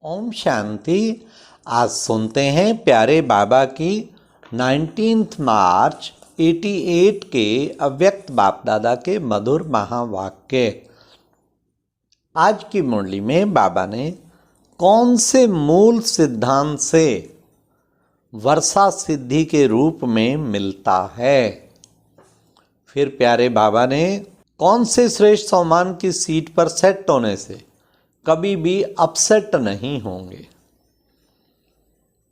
ओम शांति। आज सुनते हैं प्यारे बाबा की 19 मार्च 88 के अव्यक्त बाप दादा के मधुर महावाक्य। आज की मुरली में बाबा ने कौन से मूल सिद्धांत से वर्षा सिद्धि के रूप में मिलता है, फिर प्यारे बाबा ने कौन से श्रेष्ठ सम्मान की सीट पर सेट होने से कभी भी अपसेट नहीं होंगे।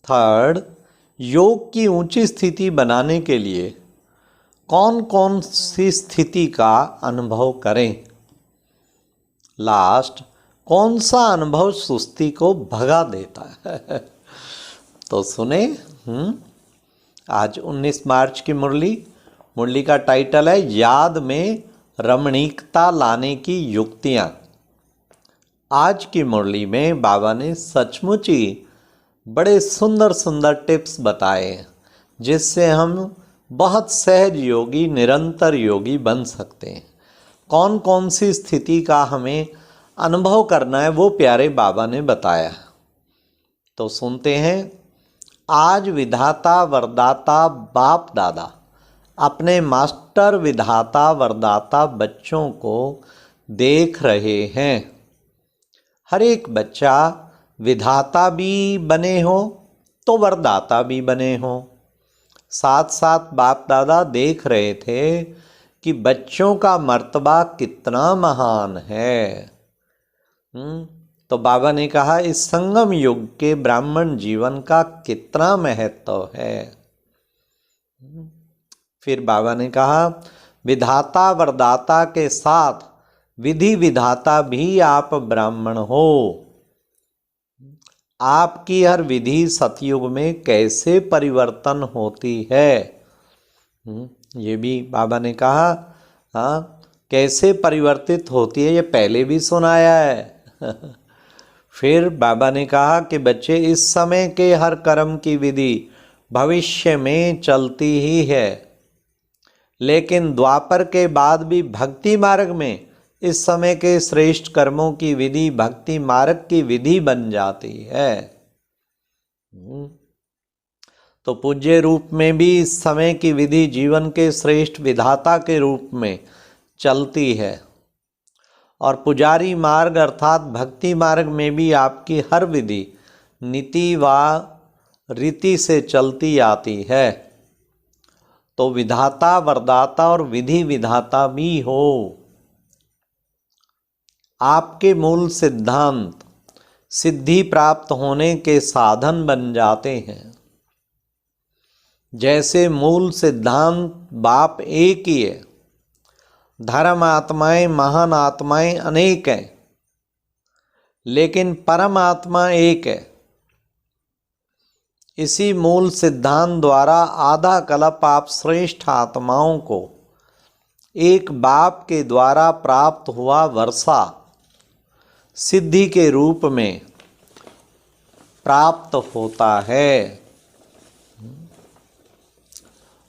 थर्ड, योग की ऊंची स्थिति बनाने के लिए कौन कौन सी स्थिति का अनुभव करें। लास्ट, कौन सा अनुभव सुस्ती को भगा देता है। तो सुने। आज 19 मार्च की मुरली का टाइटल है याद में रमणीकता लाने की युक्तियां। आज की मुरली में बाबा ने सचमुच ही बड़े सुंदर सुंदर टिप्स बताए जिससे हम बहुत सहज योगी, निरंतर योगी बन सकते हैं। कौन कौन सी स्थिति का हमें अनुभव करना है वो प्यारे बाबा ने बताया। तो सुनते हैं। आज विधाता वरदाता बाप दादा अपने मास्टर विधाता वरदाता बच्चों को देख रहे हैं। हर एक बच्चा विधाता भी बने हो तो वरदाता भी बने हो। साथ साथ बाप दादा देख रहे थे कि बच्चों का मर्तबा कितना महान है। तो बाबा ने कहा इस संगम युग के ब्राह्मण जीवन का कितना महत्व है। फिर बाबा ने कहा विधाता वरदाता के साथ विधि विधाता भी आप ब्राह्मण हो। आपकी हर विधि सतयुग में कैसे परिवर्तन होती है, ये भी बाबा ने कहा। कैसे परिवर्तित होती है ये पहले भी सुनाया है। फिर बाबा ने कहा कि बच्चे इस समय के हर कर्म की विधि भविष्य में चलती ही है, लेकिन द्वापर के बाद भी भक्ति मार्ग में इस समय के श्रेष्ठ कर्मों की विधि भक्ति मार्ग की विधि बन जाती है। तो पूज्य रूप में भी इस समय की विधि जीवन के श्रेष्ठ विधाता के रूप में चलती है, और पुजारी मार्ग अर्थात भक्ति मार्ग में भी आपकी हर विधि नीति व रीति से चलती आती है। तो विधाता वरदाता और विधि विधाता भी हो। आपके मूल सिद्धांत सिद्धि प्राप्त होने के साधन बन जाते हैं। जैसे मूल सिद्धांत बाप एक ही है, धर्म आत्माएं महान आत्माएं अनेक हैं, लेकिन परमात्मा एक है। इसी मूल सिद्धांत द्वारा आधा कल्प आप श्रेष्ठ आत्माओं को एक बाप के द्वारा प्राप्त हुआ वर्षा सिद्धि के रूप में प्राप्त होता है।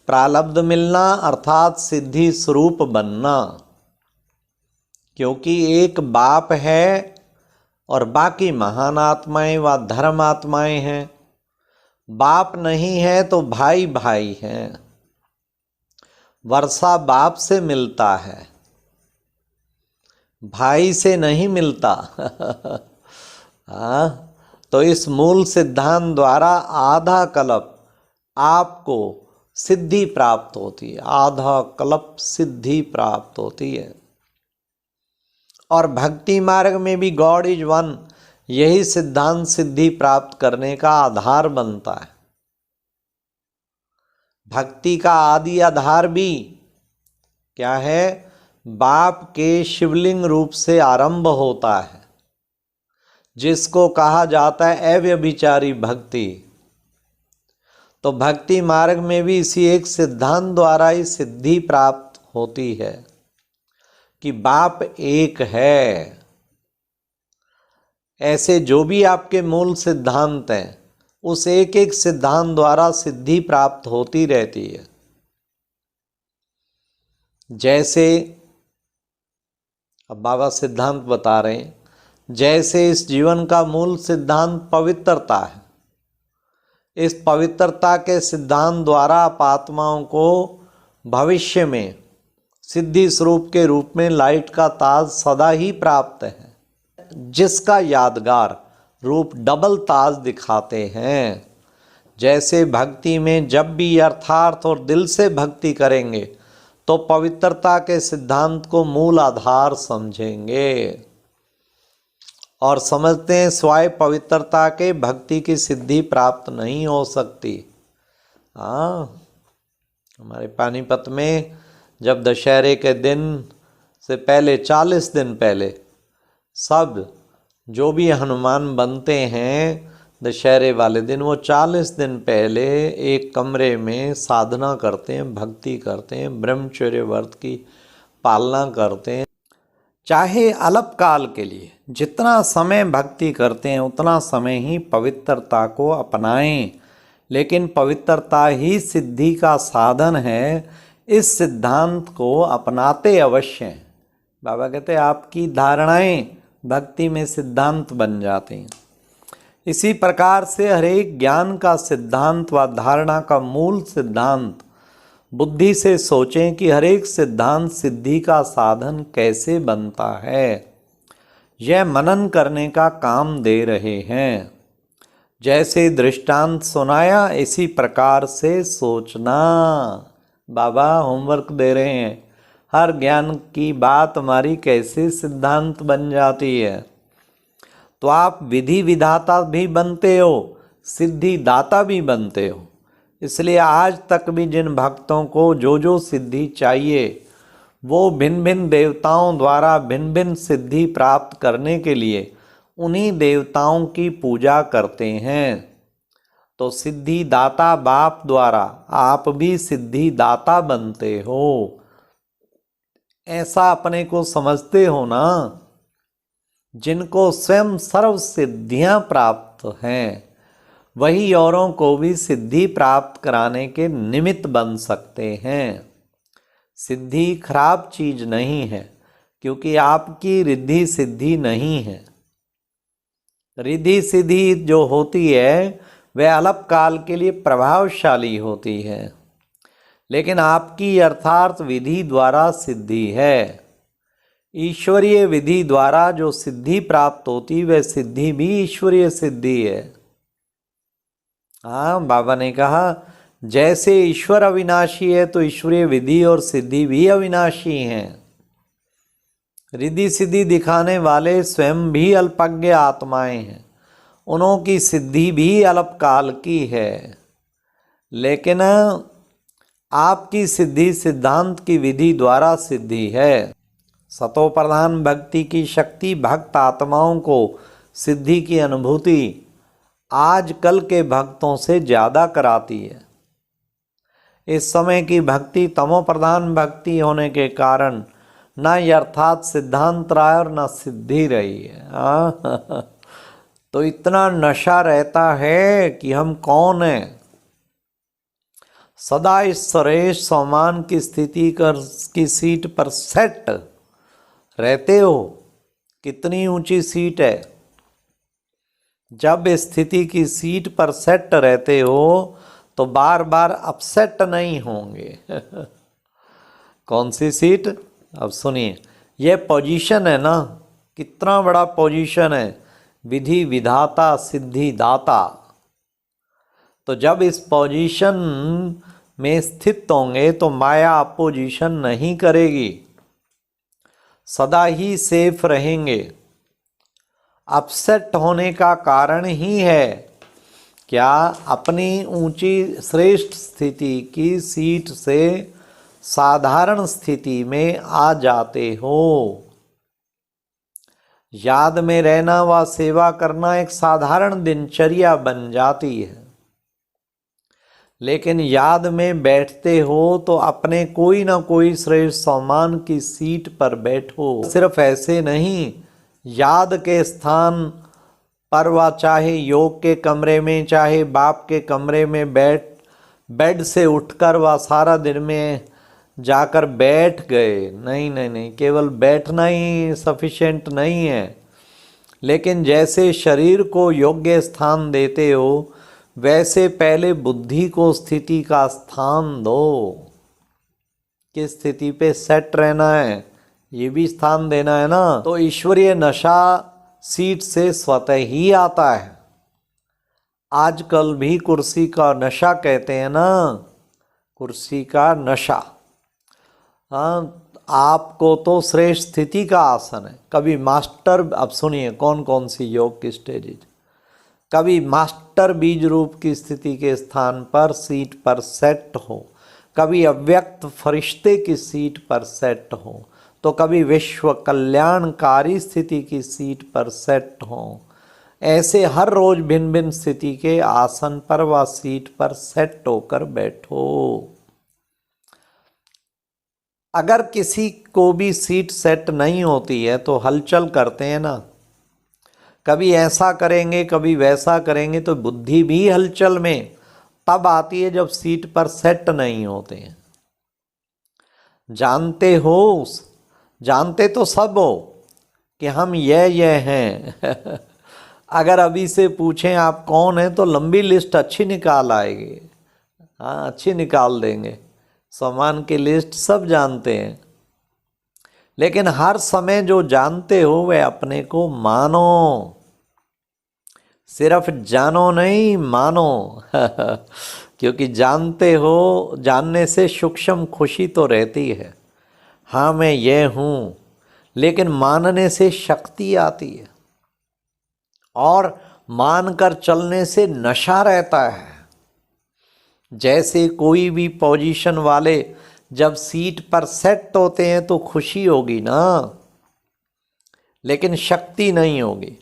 प्रालब्ध मिलना अर्थात सिद्धि स्वरूप बनना, क्योंकि एक बाप है और बाकी महान आत्माएं व धर्म आत्माएं हैं। बाप नहीं है तो भाई भाई हैं। वर्षा बाप से मिलता है, भाई से नहीं मिलता। तो इस मूल सिद्धांत द्वारा आधा कल्प आपको सिद्धि प्राप्त होती है, आधा कल्प सिद्धि प्राप्त होती है। और भक्ति मार्ग में भी गॉड इज वन, यही सिद्धांत सिद्धि प्राप्त करने का आधार बनता है। भक्ति का आदि आधार भी क्या है? बाप के शिवलिंग रूप से आरंभ होता है, जिसको कहा जाता है अव्यभिचारी भक्ति। तो भक्ति मार्ग में भी इसी एक सिद्धांत द्वारा ही सिद्धि प्राप्त होती है कि बाप एक है। ऐसे जो भी आपके मूल सिद्धांत हैं, उस एक एक सिद्धांत द्वारा सिद्धि प्राप्त होती रहती है। जैसे अब बाबा सिद्धांत बता रहे हैं, जैसे इस जीवन का मूल सिद्धांत पवित्रता है, इस पवित्रता के सिद्धांत द्वारा आप आत्माओं को भविष्य में सिद्धि स्वरूप के रूप में लाइट का ताज सदा ही प्राप्त है, जिसका यादगार रूप डबल ताज दिखाते हैं। जैसे भक्ति में जब भी यथार्थ और दिल से भक्ति करेंगे तो पवित्रता के सिद्धांत को मूल आधार समझेंगे और समझते हैं स्वाय पवित्रता के भक्ति की सिद्धि प्राप्त नहीं हो सकती। हाँ, हमारे पानीपत में जब दशहरे के दिन से पहले 40 दिन पहले सब जो भी हनुमान बनते हैं दशहरे वाले दिन, वो 40 दिन पहले एक कमरे में साधना करते हैं, भक्ति करते हैं, ब्रह्मचर्य व्रत की पालना करते हैं। चाहे अल्पकाल के लिए जितना समय भक्ति करते हैं उतना समय ही पवित्रता को अपनाएं, लेकिन पवित्रता ही सिद्धि का साधन है। इस सिद्धांत को अपनाते अवश्य हैं। बाबा कहते हैं आपकी धारणाएं भक्ति में सिद्धांत बन जाती हैं। इसी प्रकार से हरेक ज्ञान का सिद्धांत व धारणा का मूल सिद्धांत बुद्धि से सोचें कि हरेक सिद्धांत सिद्धि का साधन कैसे बनता है। यह मनन करने का काम दे रहे हैं। जैसे दृष्टांत सुनाया इसी प्रकार से सोचना। बाबा होमवर्क दे रहे हैं, हर ज्ञान की बात हमारी कैसे सिद्धांत बन जाती है। तो आप विधि विधाता भी बनते हो, सिद्धि दाता भी बनते हो। इसलिए आज तक भी जिन भक्तों को जो जो सिद्धि चाहिए वो भिन्न भिन्न देवताओं द्वारा भिन्न भिन्न सिद्धि प्राप्त करने के लिए उन्हीं देवताओं की पूजा करते हैं। तो सिद्धि दाता बाप द्वारा आप भी सिद्धि दाता बनते हो, ऐसा अपने को समझते हो ना। जिनको स्वयं सर्व सिद्धियां प्राप्त हैं वही औरों को भी सिद्धि प्राप्त कराने के निमित्त बन सकते हैं। सिद्धि खराब चीज नहीं है, क्योंकि आपकी रिद्धि सिद्धि नहीं है। रिद्धि सिद्धि जो होती है वह अल्पकाल के लिए प्रभावशाली होती है, लेकिन आपकी अर्थार्थ विधि द्वारा सिद्धि है। ईश्वरीय विधि द्वारा जो सिद्धि प्राप्त होती वह सिद्धि भी ईश्वरीय सिद्धि है। हाँ, बाबा ने कहा जैसे ईश्वर अविनाशी है तो ईश्वरीय विधि और सिद्धि भी अविनाशी हैं। रिद्धि सिद्धि दिखाने वाले स्वयं भी अल्पज्ञ आत्माएं हैं, उन्हों की सिद्धि भी अल्पकाल की है। लेकिन आपकी सिद्धि सिद्धांत की विधि द्वारा सिद्धि है। सतो प्रधान भक्ति की शक्ति भक्त आत्माओं को सिद्धि की अनुभूति आजकल के भक्तों से ज़्यादा कराती है। इस समय की भक्ति तमो प्रधान भक्ति होने के कारण न यथार्थ सिद्धांत रहा और न सिद्धि रही है। तो इतना नशा रहता है कि हम कौन हैं। सदा इस श्रेष्ठ सम्मान की स्थिति की सीट पर सेट रहते हो। कितनी ऊंची सीट है। जब स्थिति की सीट पर सेट रहते हो तो बार बार अपसेट नहीं होंगे। कौन सी सीट? अब सुनिए, यह पोजीशन है ना, कितना बड़ा पोजीशन है, विधि विधाता सिद्धि दाता। तो जब इस पोजीशन में स्थित होंगे तो माया अपोजिशन नहीं करेगी, सदा ही सेफ रहेंगे। अपसेट होने का कारण ही है क्या? अपनी ऊंची श्रेष्ठ स्थिति की सीट से साधारण स्थिति में आ जाते हो। याद में रहना व सेवा करना एक साधारण दिनचर्या बन जाती है, लेकिन याद में बैठते हो तो अपने कोई ना कोई श्रेष्ठ सम्मान की सीट पर बैठो। सिर्फ ऐसे नहीं, याद के स्थान पर व चाहे योग के कमरे में चाहे बाप के कमरे में बेड से उठकर वह सारा दिन में जाकर बैठ गए। नहीं नहीं नहीं, केवल बैठना ही सफिशिएंट नहीं है। लेकिन जैसे शरीर को योग्य स्थान देते हो वैसे पहले बुद्धि को स्थिति का स्थान दो। किस स्थिति पे सेट रहना है ये भी स्थान देना है ना। तो ईश्वरीय नशा सीट से स्वतः ही आता है। आजकल भी कुर्सी का नशा कहते हैं ना, कुर्सी का नशा। हाँ, आपको तो श्रेष्ठ स्थिति का आसन है। कभी मास्टर, अब सुनिए कौन कौन सी योग की स्टेजेज, कभी मास्टर बीज रूप की स्थिति के स्थान पर सीट पर सेट हो, कभी अव्यक्त फरिश्ते की सीट पर सेट हो, तो कभी विश्व कल्याणकारी स्थिति की सीट पर सेट हो। ऐसे हर रोज भिन्न भिन्न स्थिति के आसन पर व सीट पर सेट होकर बैठो। अगर किसी को भी सीट सेट नहीं होती है तो हलचल करते हैं ना, कभी ऐसा करेंगे कभी वैसा करेंगे, तो बुद्धि भी हलचल में तब आती है जब सीट पर सेट नहीं होते हैं। जानते हो, जानते तो सब हो कि हम ये हैं अगर अभी से पूछें आप कौन है तो लंबी लिस्ट अच्छी निकाल आएगी। हाँ, अच्छी निकाल देंगे, सामान की लिस्ट सब जानते हैं। लेकिन हर समय जो जानते हो वह अपने को मानो, सिर्फ जानो नहीं मानो क्योंकि जानते हो, जानने से सूक्ष्म खुशी तो रहती है, हाँ मैं ये हूँ, लेकिन मानने से शक्ति आती है और मानकर चलने से नशा रहता है। जैसे कोई भी पोजीशन वाले जब सीट पर सेट होते हैं तो खुशी होगी ना, लेकिन शक्ति नहीं होगी।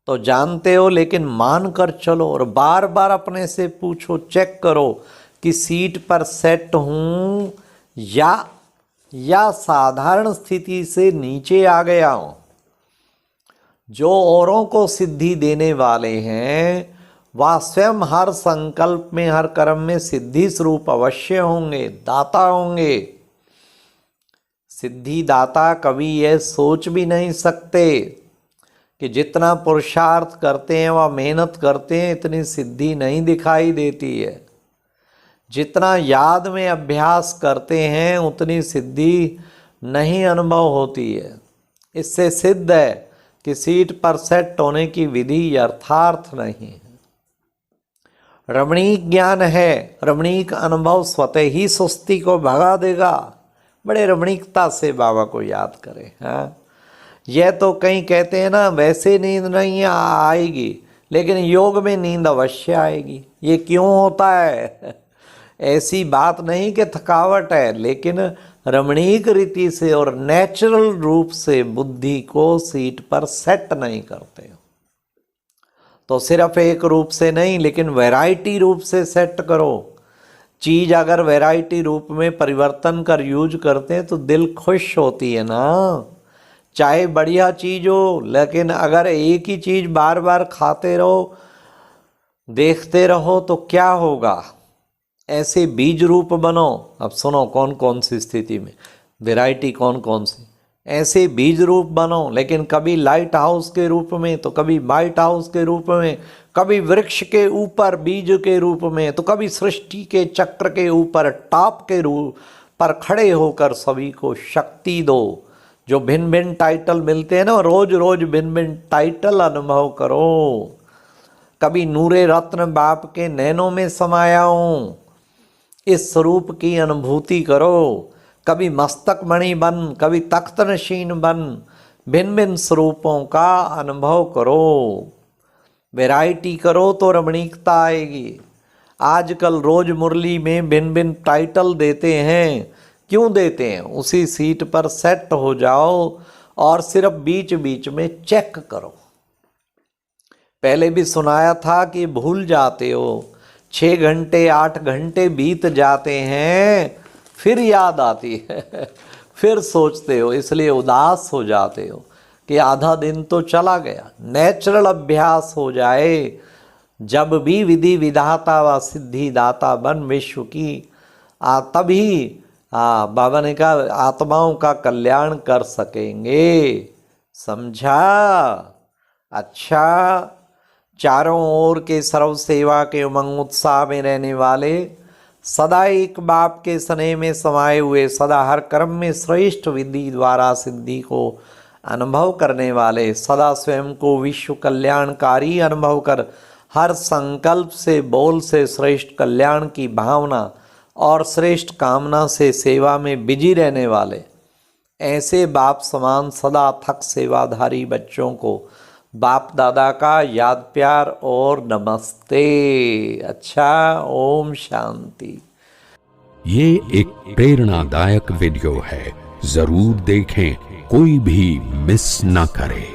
तो जानते हो लेकिन मान कर चलो और बार बार अपने से पूछो, चेक करो कि सीट पर सेट हूँ या साधारण स्थिति से नीचे आ गया हूँ। जो औरों को सिद्धि देने वाले हैं वह स्वयं हर संकल्प में, हर कर्म में सिद्धि स्वरूप अवश्य होंगे, दाता होंगे। सिद्धि दाता कभी यह सोच भी नहीं सकते कि जितना पुरुषार्थ करते हैं व मेहनत करते हैं इतनी सिद्धि नहीं दिखाई देती है। जितना याद में अभ्यास करते हैं उतनी सिद्धि नहीं अनुभव होती है। इससे सिद्ध है कि सीट पर सेट होने की विधि यथार्थ नहीं है। रमणीक ज्ञान है, रमणीक अनुभव स्वतः ही सुस्ती को भगा देगा। बड़े रमणीकता से बाबा को याद करें। हाँ, यह तो कहीं कहते हैं ना वैसे नींद नहीं आएगी, लेकिन योग में नींद अवश्य आएगी। ये क्यों होता है? ऐसी बात नहीं कि थकावट है, लेकिन रमणीक रीति से और नेचुरल रूप से बुद्धि को सीट पर सेट नहीं करते। तो सिर्फ एक रूप से नहीं, लेकिन वैरायटी रूप से सेट करो। चीज़ अगर वैरायटी रूप में परिवर्तन कर यूज करते हैं तो दिल खुश होती है ना। चाहे बढ़िया चीज़ हो, लेकिन अगर एक ही चीज़ बार बार खाते रहो, देखते रहो तो क्या होगा? ऐसे बीज रूप बनो। अब सुनो कौन कौन सी स्थिति में वैरायटी, कौन कौन सी ऐसे बीज रूप बनो। लेकिन कभी लाइट हाउस के रूप में, तो कभी वाइट हाउस के रूप में, कभी वृक्ष के ऊपर बीज के रूप में, तो कभी सृष्टि के चक्र के ऊपर टॉप के रूप पर खड़े होकर सभी को शक्ति दो। जो भिन्न भिन्न टाइटल मिलते हैं ना, रोज रोज भिन्न भिन्न टाइटल अनुभव करो। कभी नूरे रत्न बाप के नैनों में समाया हूँ, इस स्वरूप की अनुभूति करो। कभी मस्तक मणि बन, कभी तख्त नशीन बन, भिन्न भिन्न स्वरूपों का अनुभव करो। वैरायटी करो तो रमणीकता आएगी। आजकल रोज मुरली में भिन्न भिन्न टाइटल देते हैं। क्यों देते हैं? उसी सीट पर सेट हो जाओ और सिर्फ बीच बीच में चेक करो। पहले भी सुनाया था कि भूल जाते हो, 6 घंटे 8 घंटे बीत जाते हैं, फिर याद आती है फिर सोचते हो, इसलिए उदास हो जाते हो कि आधा दिन तो चला गया। नेचुरल अभ्यास हो जाए, जब भी विधि विधाता व सिद्धि दाता बन विश्व की, तभी बाबा ने कहा आत्माओं का कल्याण कर सकेंगे। समझा? अच्छा, चारों ओर के सर्व सेवा के उमंग उत्साह में रहने वाले, सदा एक बाप के स्नेह में समाये हुए, सदा हर कर्म में श्रेष्ठ विधि द्वारा सिद्धि को अनुभव करने वाले, सदा स्वयं को विश्व कल्याणकारी अनुभव कर हर संकल्प से बोल से श्रेष्ठ कल्याण की भावना और श्रेष्ठ कामना से सेवा में बिजी रहने वाले, ऐसे बाप समान सदा थक सेवाधारी बच्चों को बाप दादा का याद प्यार और नमस्ते। अच्छा, ओम शांति। ये एक प्रेरणादायक वीडियो है, जरूर देखें, कोई भी मिस ना करे।